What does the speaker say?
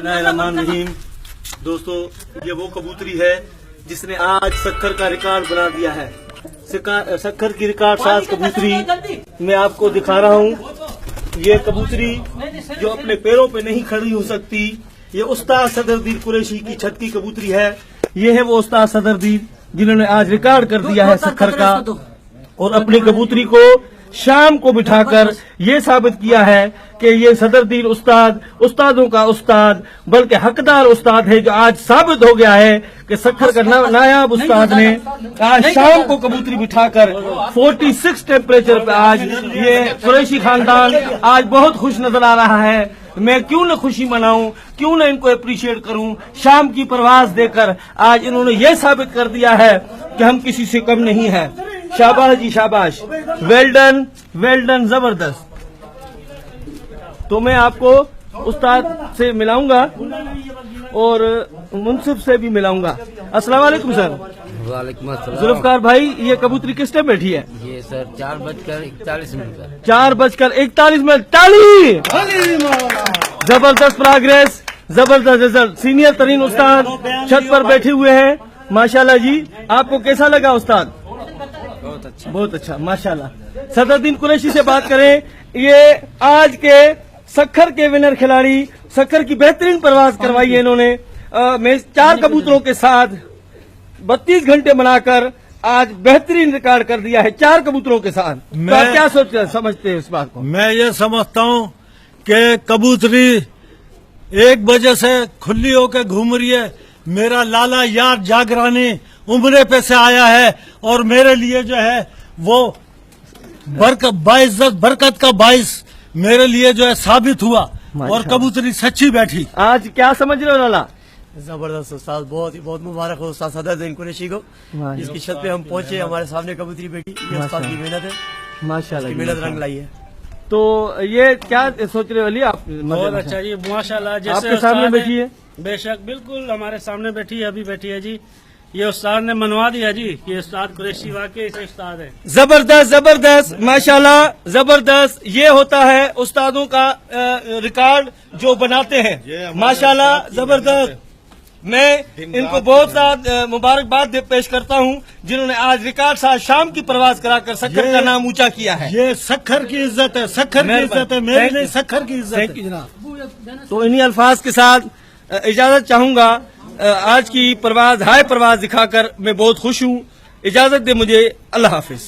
रहीम। दोस्तों, ये वो कबूतरी है जिसने आज सक्खर का रिकॉर्ड बना दिया है। सक्खर की रिकॉर्ड साज कबूतरी मैं आपको दिखा रहा हूँ। ये कबूतरी जो अपने पैरों पे नहीं खड़ी हो सकती, ये उस्ताद सदरदीन कुरैशी की छत की कबूतरी है। ये है वो उस्ताद सदरदीन जिन्होंने आज रिकॉर्ड कर दिया है सक्खर का, और अपनी कबूतरी को शाम को बिठाकर ये साबित किया है कि ये सदरदीन उस्ताद उस्तादों का उस्ताद बल्कि हकदार उस्ताद है, जो आज साबित हो गया है कि सक्खर का नायाब उस्ताद ने आज शाम को कबूतरी बिठाकर 46 टेम्परेचर पे आज ये कुरैशी खानदान आज बहुत खुश नजर आ रहा है। मैं क्यों न खुशी मनाऊं, क्यों न इनको अप्रिशिएट करूं। शाम की परवाज देकर आज इन्होंने ये साबित कर दिया है कि हम किसी से कम नहीं है। शाबाश जी शाबाश, वेल डन, जबरदस्त। तो मैं आपको उस्ताद से मिलाऊंगा और मुंसिफ से भी मिलाऊंगा। अस्सलाम वालेकुम सर। वालेकुम अस्सलाम। जुल्फकार भाई, ये कबूतरी किस टाइम बैठी है? ये सर 4:41 4:41 ताली। जबरदस्त प्रोग्रेस, जबरदस्त रिजल्ट। सीनियर तरीन उस्ताद छत पर बैठे हुए हैं। माशाल्लाह जी, आपको कैसा लगा उस्ताद? बहुत अच्छा माशाल्लाह। सदरदीन कुरैशी से बात करें, ये आज के सक्खर के विनर खिलाड़ी, सक्खर की बेहतरीन परवाज करवाई है इन्होंने। मैं 4 कबूतरों के साथ 32 घंटे बनाकर आज बेहतरीन रिकॉर्ड कर दिया है 4 कबूतरों के साथ। तो आप क्या समझते हैं इस बात को? मैं ये समझता हूँ कि कबूतरी 1 बजे से खुली होकर घूम रही है। मेरा लाला यार जागरानी उम्रे पे से आया है और मेरे लिए जो है वो बरकत का बाइस मेरे लिए जो है साबित हुआ, और कबूतरी सच्ची बैठी। आज क्या समझ रहे हो लाला? जबरदस्त उस्ताद, बहुत मुबारक हो उस्ताद सदरदीन कुरैशी को, जिसकी छत पे हम पहुंचे, हमारे सामने कबूतरी बैठी। ये उस्ताद की मेहनत है, माशाल्लाह, मेहनत रंग लाई है। तो ये क्या सोच रहे हो अली आप? बहुत अच्छा जी, माशाल्लाह। जैसे आपके सामने बैठी है? बेशक, बिल्कुल हमारे सामने बैठी है, अभी बैठी है जी। ये उस्ताद ने मनवा दिया जी, ये उस्ताद कुरैशी वाकई से उस्ताद है। जबरदस्त माशाल्लाह, जबरदस्त। ये होता है उस्तादों का रिकॉर्ड जो बनाते हैं, माशाल्लाह जबरदस्त। मैं इनको बहुत ज़्यादा मुबारकबाद पेश करता हूँ जिन्होंने आज रिकॉर्ड साथ शाम की परवाज कराकर सक्खर का नाम ऊंचा किया है। ये सक्खर की इज्जत है, सक्खर की इज्जत है, मेरी नहीं सक्खर की इज्जत है जनाब। तो इन्हीं अल्फाज के साथ इजाजत चाहूंगा। आज की परवाज हाय परवाज दिखाकर मैं बहुत खुश हूँ। इजाजत दे मुझे। अल्लाह हाफिज।